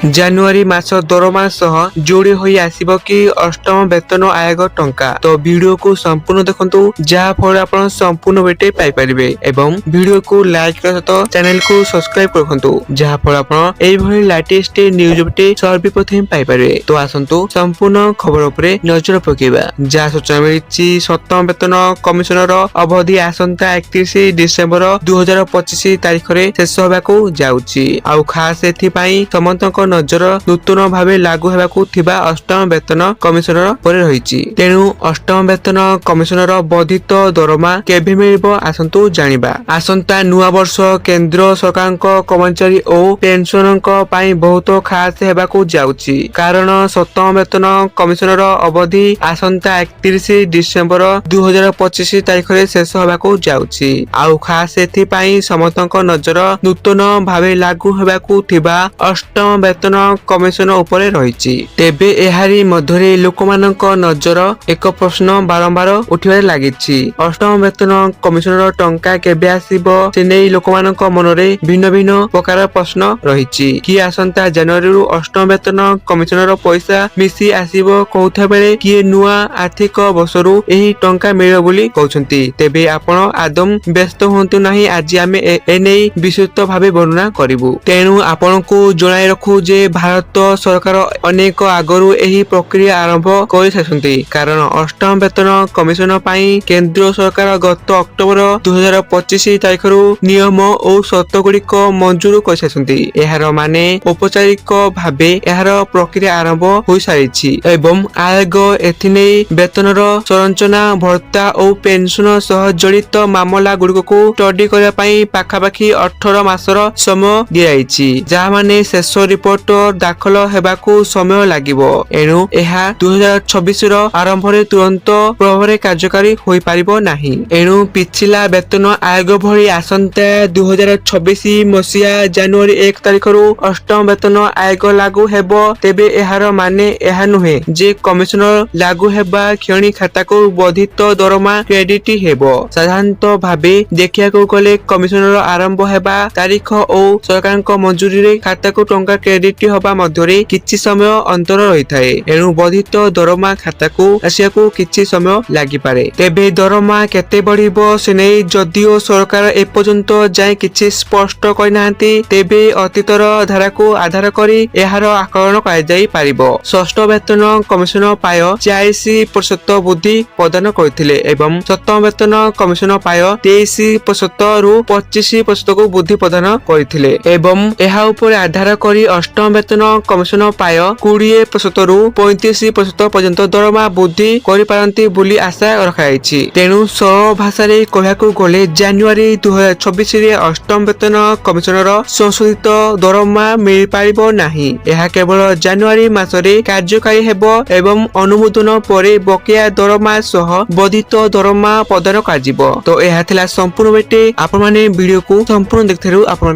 ଜାନୁଆରୀ ମାସ ଦରମା ସହ ଯୋଡ଼ି ହୋଇ ଆସିବ କି ଅଷ୍ଟମ ବେତନ ଆୟୋଗ ଟଙ୍କା। ତ ଭିଡିଓକୁ ସମ୍ପୂର୍ଣ୍ଣ ଦେଖନ୍ତୁ, ଯାହା ଫଳରେ ଆପଣ ସମ୍ପୂର୍ଣ୍ଣ ବେଟେ ପାଇପାରିବେ ଏବଂ ଭିଡିଓକୁ ଲାଇକ୍ କରିବା ସହିତ ଚ୍ୟାନେଲକୁ ସବସ୍କ୍ରାଇବ ରଖନ୍ତୁ, ଯାହା ଫଳରେ ଆପଣ ଏଇଭଳି ଲାଟେଷ୍ଟ ନ୍ୟୁଜ ବେଟେ ସର୍ବପ୍ରଥମେ ପାଇପାରିବେ। ତ ଆସନ୍ତୁ ସମ୍ପୂର୍ଣ୍ଣ ଖବର ଉପରେ ନଜର ପକେଇବା। ଯାହା ସୂଚନା ମିଳିଛି, ସପ୍ତମ ବେତନ କମିଶନର ଅବଧି ଆସନ୍ତା 31 ଡିସେମ୍ବର 2025 ତାରିଖରେ ଶେଷ ହେବାକୁ ଯାଉଛି। ଆଉ ଖାସ୍ ଏଥିପାଇଁ ସମସ୍ତଙ୍କ ନଜର ନୂତନ ଭାବେ ଲାଗୁ ହେବାକୁ ଥିବା ଅଷ୍ଟମ ବେତନ କମିଶନର ଉପରେ ରହିଛି। ତେଣୁ ଅଷ୍ଟମ ବେତନ କମିଶନର ବର୍ଦ୍ଧିତ ଦରମା କେବେ ମିଳିବ ଆସନ୍ତୁ ଜାଣିବା। ଆସନ୍ତା ନୂଆ ବର୍ଷ କେନ୍ଦ୍ର ସରକାରଙ୍କ କର୍ମଚାରୀ ଓ ପେନସନଙ୍କ ପାଇଁ ବହୁତ ଖାସ୍ ହେବାକୁ ଯାଉଛି, କାରଣ ସପ୍ତମ ବେତନ କମିଶନର ଅବଧି ଆସନ୍ତା 31 ଡିସେମ୍ବର 2025 ତାରିଖରେ ଶେଷ ହେବାକୁ ଯାଉଛି। ଆଉ ଖାସ୍ ଏଥିପାଇଁ ସମସ୍ତଙ୍କ ନଜର ନୂତନ ଭାବେ ଲାଗୁ ହେବାକୁ ଥିବା ଅଷ୍ଟମ ବେତନ କମିଶନ ଉପରେ ରହିଛି। ତେବେ ଏହାରି ମଧ୍ୟରେ ଲୋକମାନଙ୍କ ନଜର ଏକ ପ୍ରଶ୍ନ ବାରମ୍ବାର ଉଠିବାରେ ଲାଗିଛି। ଅଷ୍ଟମ ବେତନ କମିଶନର ଟଙ୍କା କେବେ ଆସିବ, ସେ ନେଇ ଲୋକମାନଙ୍କ ମନରେ ଭିନ୍ନ ଭିନ୍ନ ପ୍ରକାର ପ୍ରଶ୍ନ ରହିଛି। କିଏ ଆସନ୍ତା ଜାନୁଆରୀରୁ ଅଷ୍ଟମ ବେତନ କମିଶନର ପଇସା ମିଶି ଆସିବ କହୁଥିବା ବେଳେ କିଏ ନୂଆ ଆର୍ଥିକ ବର୍ଷରୁ ଏହି ଟଙ୍କା ମିଳିବ ବୋଲି କହୁଛନ୍ତି। ତେବେ ଆପଣ ଆଦମ ବ୍ୟସ୍ତ ହୁଅନ୍ତୁ ନାହିଁ, ଆଜି ଆମେ ଏନେଇ ବିସ୍ତୃତ ଭାବେ ବର୍ଣ୍ଣନା କରିବୁ। ତେଣୁ ଆପଣଙ୍କୁ ଜଣାଇ ରଖୁ ଯେ ଭାରତ ସରକାର ଅନେକ ଆଗରୁ ଏହି ପ୍ରକ୍ରିୟା ଆରମ୍ଭ କରିସାରିଛନ୍ତି, କାରଣ ଅଷ୍ଟମ ବେତନ କମିଶନ ପାଇଁ କେନ୍ଦ୍ର ସରକାର ଗତ ଅକ୍ଟୋବର 2025 ତାରିଖରୁ ନିୟମ ଓ ସର୍ତ୍ତ ଗୁଡିକ ମଞ୍ଜୁର କରିସାରିଛନ୍ତି। ଏହାର ମାନେ ଔପଚାରିକ ଭାବେ ଏହାର ପ୍ରକ୍ରିୟା ଆରମ୍ଭ ହୋଇସାରିଛି ଏବଂ ଆୟୋଗ ଏଥିନେଇ ବେତନର ସଂରଚନା, ଭତ୍ତା ଓ ପେନସନ ସହ ଜଡିତ ମାମଲା ଗୁଡିକକୁ ଷ୍ଟଡି କରିବା ପାଇଁ ପାଖାପାଖି 18 ମାସର ସମୟ ଦିଆଯାଇଛି, ଯାହା ମାନେ ଶେଷ ରିପୋର୍ଟ ଦାଖଲ ହେବାକୁ ସମୟ ଲାଗିବ। ଏଣୁ ଏହା 2026ର ଆରମ୍ଭରେ ତୁରନ୍ତ ପ୍ରଭାବରେ କାର୍ଯ୍ୟକାରୀ ହୋଇପାରିବ ନାହିଁ। ଏଣୁ ପିଛିଲା ବେତନ ଆୟୋଗ ଭଳି ଆସନ୍ତା 2026 ମସିହା ଜାନୁଆରୀ 1 ତାରିଖରୁ ଅଷ୍ଟମ ବେତନ ଆୟୋଗ ଲାଗୁ ହେବ। ତେବେ ଏହାର ମାନେ ଏହା ନୁହେଁ ଯେ କମିଶନର ଲାଗୁ ହେବା କ୍ଷଣି ଖାତାକୁ ବର୍ଦ୍ଧିତ ଦରମା କ୍ରେଡିଟ ହେବ। ସାଧାରଣତଃ ଭାବେ ଦେଖିବାକୁ ଗଲେ କମିଶନର ଆରମ୍ଭ ହେବା ତାରିଖ ଓ ସରକାରଙ୍କ ମଞ୍ଜୁରୀରେ ଖାତାକୁ ଟଙ୍କା କ୍ରେଡିଟ ହେବା ମଧ୍ୟରେ କିଛି ସମୟ ଅନ୍ତର ରହିଥାଏ। ଏଣୁ ବର୍ଦ୍ଧିତ ଦରମା ଖାତାକୁ ଆସିବାକୁ କିଛି ସମୟ ଲାଗିପାରେ। ତେବେ ଦରମା କେତେ ବଢିବ ସେ ନେଇ ଯଦିଓ ସରକାର ଏପର୍ଯ୍ୟନ୍ତ ଯାଏ କିଛି ସ୍ପଷ୍ଟ କରିନାହାନ୍ତି, ତେବେ ଅତୀତର ଧାରାକୁ ଆଧାର କରି ଏହାର ଆକଳନ କରାଯାଇ ପାରିବ। ଷଷ୍ଠ ବେତନ କମିଶନ ପ୍ରାୟ 40% ବୃଦ୍ଧି ପ୍ରଦାନ କରିଥିଲେ ଏବଂ ସପ୍ତମ ବେତନ କମିଶନ ପ୍ରାୟ 23% ରୁ 25% କୁ ବୃଦ୍ଧି ପ୍ରଦାନ କରିଥିଲେ ଏବଂ ଏହା ଉପରେ ଆଧାର କରି ଅଷ୍ଟମ ବେତନ କମିଶନ ପ୍ରାୟ 20% ରୁ 35% ପର୍ଯ୍ୟନ୍ତ ଦରମା ବୃଦ୍ଧି କରିପାରନ୍ତି ବୋଲି ଆଶା ରଖାଯାଇଛି। ତେଣୁ ସରଳ ଭାଷାରେ କହିବାକୁ ଗଲେ ଜାନୁଆରୀ 2026ରେ ଅଷ୍ଟମ ବେତନ କମିଶନର ସଂଶୋଧିତ ଦରମା ମିଳିପାରିବ ନାହିଁ। ଏହା କେବଳ ଜାନୁଆରୀ ମାସରେ କାର୍ଯ୍ୟକାରୀ ହେବ ଏବଂ ଅନୁମୋଦନ ପରେ ବକେୟା ଦରମା ସହ ବର୍ଦ୍ଧିତ ଦରମା ପ୍ରଦାନ କରାଯିବ। ତ ଏହା ଥିଲା ସମ୍ପୂର୍ଣ୍ଣ ବେଟେ। ଆପଣମାନେ ଭିଡିଓକୁ ସମ୍ପୂର୍ଣ୍ଣ ଦେଖିଥିବାରୁ ଆପଣ